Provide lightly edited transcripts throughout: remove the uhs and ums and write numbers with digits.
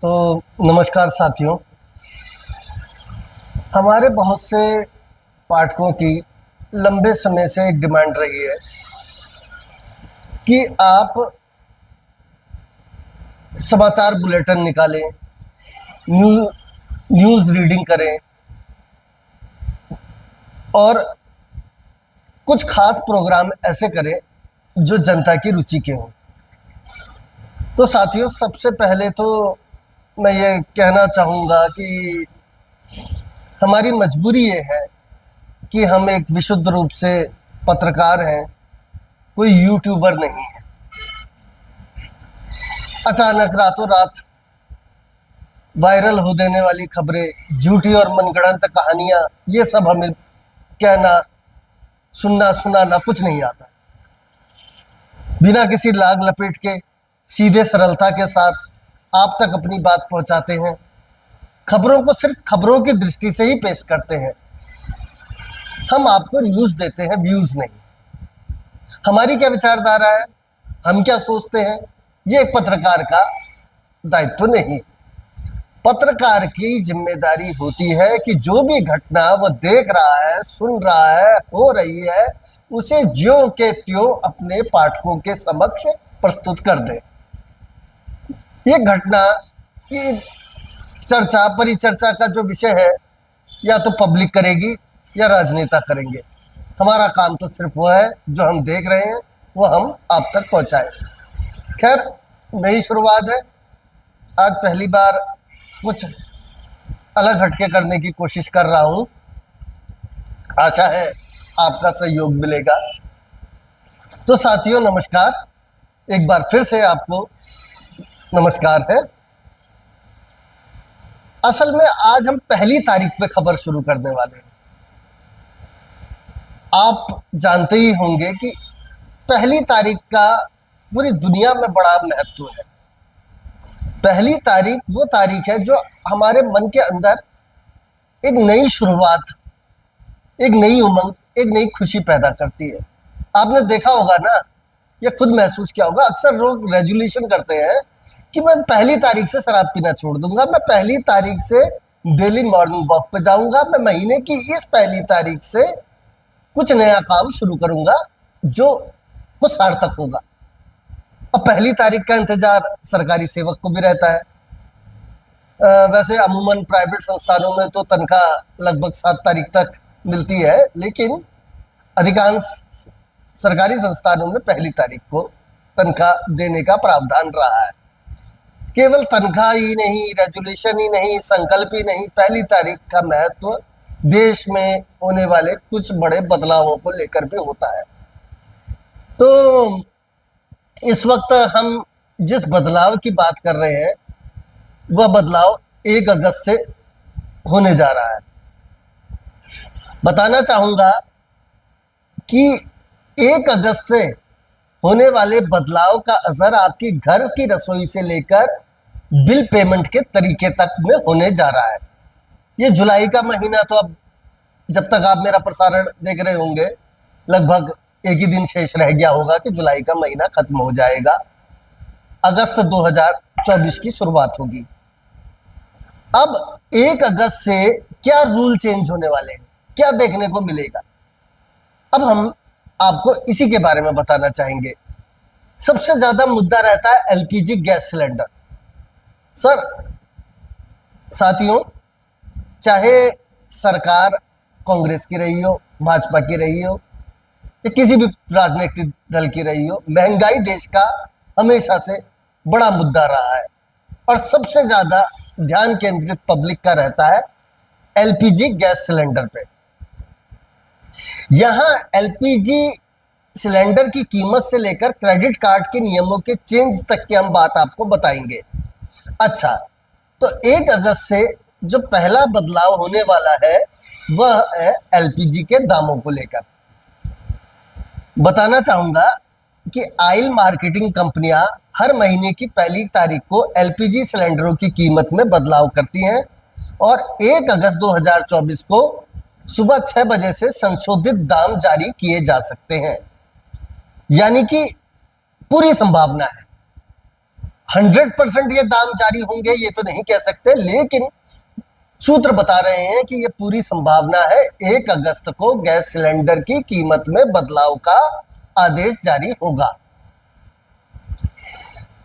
तो नमस्कार साथियों। हमारे बहुत से पाठकों की लंबे समय से एक डिमांड रही है कि आप समाचार बुलेटिन निकालें, न्यूज़ रीडिंग करें और कुछ खास प्रोग्राम ऐसे करें जो जनता की रुचि के हों। तो साथियों, सबसे पहले तो मैं ये कहना चाहूँगा कि हमारी मजबूरी ये है कि हम एक विशुद्ध रूप से पत्रकार हैं, कोई यूट्यूबर नहीं है। अचानक रातों रात वायरल हो देने वाली खबरें, झूठी और मनगढ़ंत कहानियां, ये सब हमें कहना, सुनना, सुनाना कुछ नहीं आता। बिना किसी लाग लपेट के सीधे सरलता के साथ आप तक अपनी बात पहुंचाते हैं। खबरों को सिर्फ खबरों की दृष्टि से ही पेश करते हैं। हम आपको न्यूज़ देते हैं, व्यूज नहीं। हमारी क्या विचारधारा है, हम क्या सोचते हैं, ये एक पत्रकार का दायित्व नहीं। पत्रकार की जिम्मेदारी होती है कि जो भी घटना वो देख रहा है, सुन रहा है, हो रही है, उसे ज्यों के त्यों अपने पाठकों के समक्ष प्रस्तुत कर दे। ये घटना की चर्चा, परिचर्चा का जो विषय है, या तो पब्लिक करेगी या राजनेता करेंगे। हमारा काम तो सिर्फ वो है, जो हम देख रहे हैं वो हम आप तक पहुंचाएं। खैर, नई शुरुआत है। आज पहली बार कुछ अलग हटके करने की कोशिश कर रहा हूं। आशा है आपका सहयोग मिलेगा। तो साथियों, नमस्कार। एक बार फिर से आपको नमस्कार है। असल में आज हम पहली तारीख पे खबर शुरू करने वाले हैं। आप जानते ही होंगे कि पहली तारीख का पूरी दुनिया में बड़ा महत्व है। पहली तारीख वो तारीख है जो हमारे मन के अंदर एक नई शुरुआत, एक नई उमंग, एक नई खुशी पैदा करती है। आपने देखा होगा ना, या खुद महसूस किया होगा, अक्सर लोग रेजोल्यूशन करते हैं कि मैं पहली तारीख से शराब पीना छोड़ दूंगा, मैं पहली तारीख से डेली मॉर्निंग वॉक पे जाऊंगा, मैं महीने की इस पहली तारीख से कुछ नया काम शुरू करूंगा जो कुछ सार्थक होगा। अब पहली तारीख का इंतजार सरकारी सेवक को भी रहता है। वैसे अमूमन प्राइवेट संस्थानों में तो तनख्वाह लगभग 7 तारीख तक मिलती है, लेकिन अधिकांश सरकारी संस्थानों में पहली तारीख को तनख्वाह देने का प्रावधान रहा है। केवल तनख्वाह ही नहीं, रेजुलेशन ही नहीं, संकल्प ही नहीं, पहली तारीख का महत्व देश में होने वाले कुछ बड़े बदलावों को लेकर भी होता है। तो इस वक्त हम जिस बदलाव की बात कर रहे हैं, वह बदलाव 1 अगस्त से होने जा रहा है। बताना चाहूंगा कि 1 अगस्त से होने वाले बदलाव का असर आपकी घर की रसोई से लेकर बिल पेमेंट के तरीके तक में होने जा रहा है। ये जुलाई का महीना तो अब, जब तक आप मेरा प्रसारण देख रहे होंगे, लगभग एक ही दिन शेष रह गया होगा कि जुलाई का महीना खत्म हो जाएगा। अगस्त 2024 की शुरुआत होगी। अब 1 अगस्त से क्या रूल चेंज होने वाले हैं, क्या देखने को मिलेगा, अब हम आपको इसी के बारे में बताना चाहेंगे। सबसे ज्यादा मुद्दा रहता है एलपीजी गैस सिलेंडर। सर, साथियों, चाहे सरकार कांग्रेस की रही हो, भाजपा की रही हो, या किसी भी राजनीतिक दल की रही हो, महंगाई देश का हमेशा से बड़ा मुद्दा रहा है और सबसे ज्यादा ध्यान केंद्रित पब्लिक का रहता है एलपीजी गैस सिलेंडर पे। यहां एलपीजी सिलेंडर की कीमत से लेकर क्रेडिट कार्ड के नियमों के चेंज तक की हम बात आपको बताएंगे। अच्छा, तो 1 अगस्त से जो पहला बदलाव होने वाला है वह है एलपीजी के दामों को लेकर। बताना चाहूंगा कि ऑयल मार्केटिंग कंपनियां हर महीने की पहली तारीख को एलपीजी सिलेंडरों की कीमत में बदलाव करती हैं और 1 अगस्त 2024 को सुबह 6 बजे से संशोधित दाम जारी किए जा सकते हैं। यानी कि पूरी संभावना है 100% ये दाम जारी होंगे ये तो नहीं कह सकते, लेकिन सूत्र बता रहे हैं कि ये पूरी संभावना है 1 अगस्त को गैस सिलेंडर की कीमत में बदलाव का आदेश जारी होगा।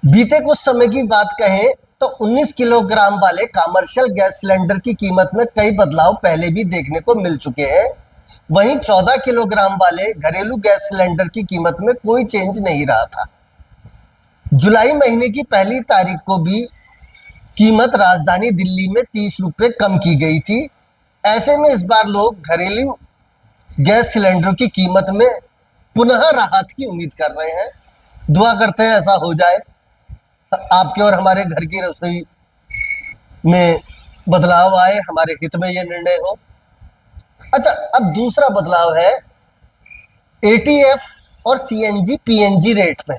बीते कुछ समय की बात कहें तो 19 किलोग्राम वाले कमर्शियल गैस सिलेंडर की कीमत में कई बदलाव पहले भी देखने को मिल चुके हैं। वहीं 14 किलोग्राम वाले घरेलू गैस सिलेंडर की कीमत में कोई चेंज नहीं रहा था। जुलाई महीने की पहली तारीख को भी कीमत राजधानी दिल्ली में 30 रुपए कम की गई थी। ऐसे में इस बार लोग घरेलू गैस सिलेंडर की कीमत में पुनः राहत की उम्मीद कर रहे हैं। दुआ करते हैं ऐसा हो जाए, आपके और हमारे घर की रसोई में बदलाव आए, हमारे हित में यह निर्णय हो। अच्छा, अब दूसरा बदलाव है एटीएफ और सीएनजी पीएनजी रेट में।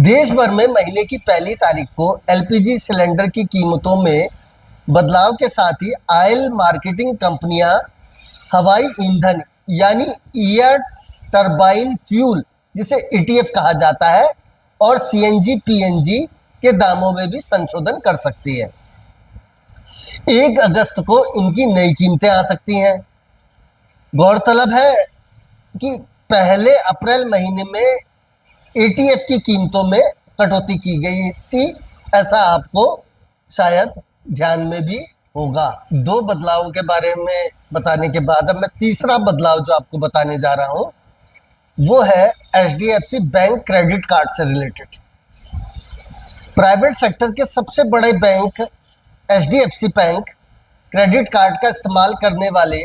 देश भर में महीने की पहली तारीख को एलपीजी सिलेंडर की कीमतों में बदलाव के साथ ही ऑयल मार्केटिंग कंपनियां हवाई ईंधन यानी एयर टरबाइन फ्यूल, जिसे ईटीएफ कहा जाता है, और सीएनजी पीएनजी के दामों में भी संशोधन कर सकती है। 1 अगस्त को इनकी नई कीमतें आ सकती हैं। गौरतलब है कि पहले अप्रैल महीने में एटीएफ की कीमतों में कटौती की गई थी, ऐसा आपको शायद ध्यान में भी होगा। 2 बदलावों के बारे में बताने के बाद अब मैं तीसरा बदलाव जो आपको बताने जा रहा हूं वो है एचडीएफसी बैंक क्रेडिट कार्ड से रिलेटेड। प्राइवेट सेक्टर के सबसे बड़े bank HDFC bank credit card का इस्तेमाल करने वाले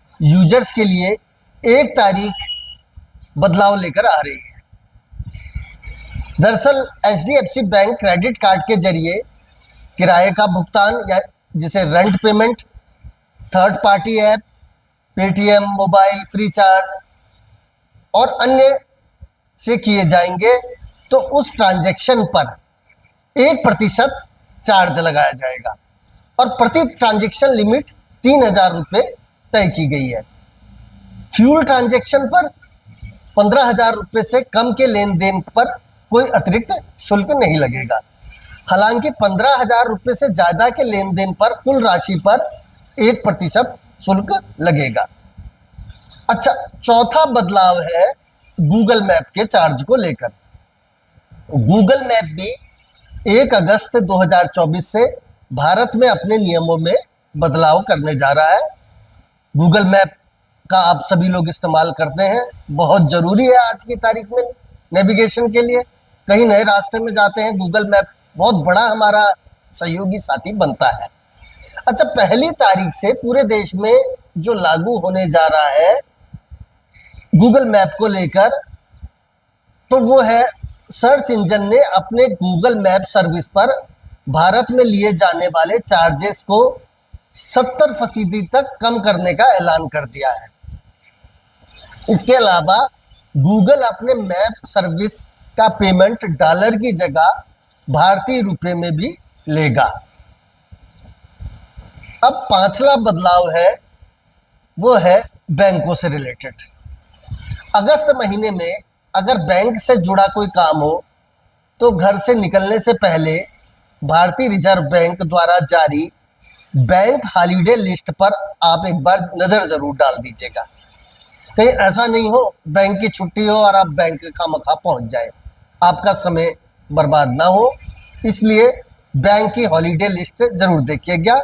यूजर्स के लिए 1 तारीख बदलाव लेकर आ रही है। दरअसल एचडीएफसी बैंक क्रेडिट कार्ड के जरिए किराए का भुगतान या जिसे rent payment, third party app, Paytm, mobile, free charge और अन्य से किए जाएंगे तो उस ट्रांजैक्शन पर 1% चार्ज लगाया जाएगा और प्रति ट्रांजैक्शन लिमिट 3,000 रुपये तय की गई है। फ्यूल ट्रांजैक्शन पर 15,000 रुपये से कम के लेन देन पर कोई अतिरिक्त शुल्क नहीं लगेगा। हालांकि 15,000 रुपये से ज्यादा के लेन देन पर कुल राशि पर 1% शुल्क लगेगा। अच्छा, चौथा बदलाव है गूगल मैप के चार्ज को लेकर। गूगल मैप भी 1 अगस्त 2024 से भारत में अपने नियमों में बदलाव करने जा रहा है। गूगल मैप का आप सभी लोग इस्तेमाल करते हैं, बहुत जरूरी है आज की तारीख में नेविगेशन के लिए। कहीं नए रास्ते में जाते हैं, गूगल मैप बहुत बड़ा हमारा सहयोगी साथी बनता है। अच्छा, पहली तारीख से पूरे देश में जो लागू होने जा रहा है गूगल मैप को लेकर, तो वो है सर्च इंजन ने अपने गूगल मैप सर्विस पर भारत में लिए जाने वाले चार्जेस को 70% तक कम करने का ऐलान कर दिया है। इसके अलावा गूगल अपने मैप सर्विस का पेमेंट डॉलर की जगह भारतीय रुपए में भी लेगा। अब पांचवा बदलाव है वो है बैंकों से रिलेटेड। अगस्त महीने में अगर बैंक से जुड़ा कोई काम हो तो घर से निकलने से पहले भारतीय रिजर्व बैंक द्वारा जारी बैंक हॉलीडे लिस्ट पर आप एक बार नजर जरूर डाल दीजिएगा। कहीं ऐसा नहीं हो बैंक की छुट्टी हो और आप बैंक खामखा पहुंच जाए, आपका समय बर्बाद ना हो, इसलिए बैंक की हॉलीडे लिस्ट जरूर देखिएगा।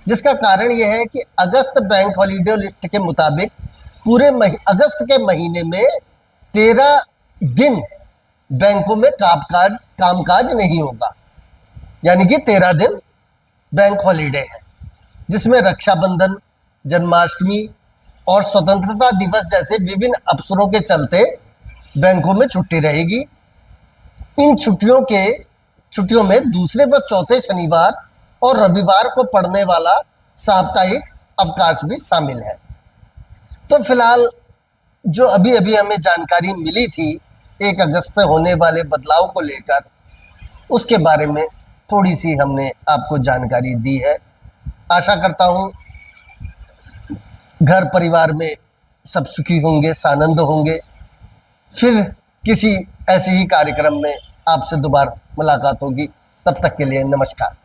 जिसका कारण यह है कि अगस्त बैंक हॉलीडे लिस्ट के मुताबिक पूरे अगस्त के महीने में 13 दिन बैंकों में कामकाज नहीं होगा, यानी कि 13 दिन बैंक हॉलीडे है, जिसमें रक्षाबंधन, जन्माष्टमी और स्वतंत्रता दिवस जैसे विभिन्न अवसरों के चलते बैंकों में छुट्टी रहेगी। इन छुट्टियों में दूसरे व चौथे शनिवार और रविवार को पड़ने वाला साप्ताहिक अवकाश भी शामिल है। तो फिलहाल जो अभी अभी हमें जानकारी मिली थी 1 अगस्त से होने वाले बदलाव को लेकर, उसके बारे में थोड़ी सी हमने आपको जानकारी दी है। आशा करता हूँ घर परिवार में सब सुखी होंगे, सानंद होंगे। फिर किसी ऐसे ही कार्यक्रम में आपसे दोबारा मुलाकात होगी। तब तक के लिए नमस्कार।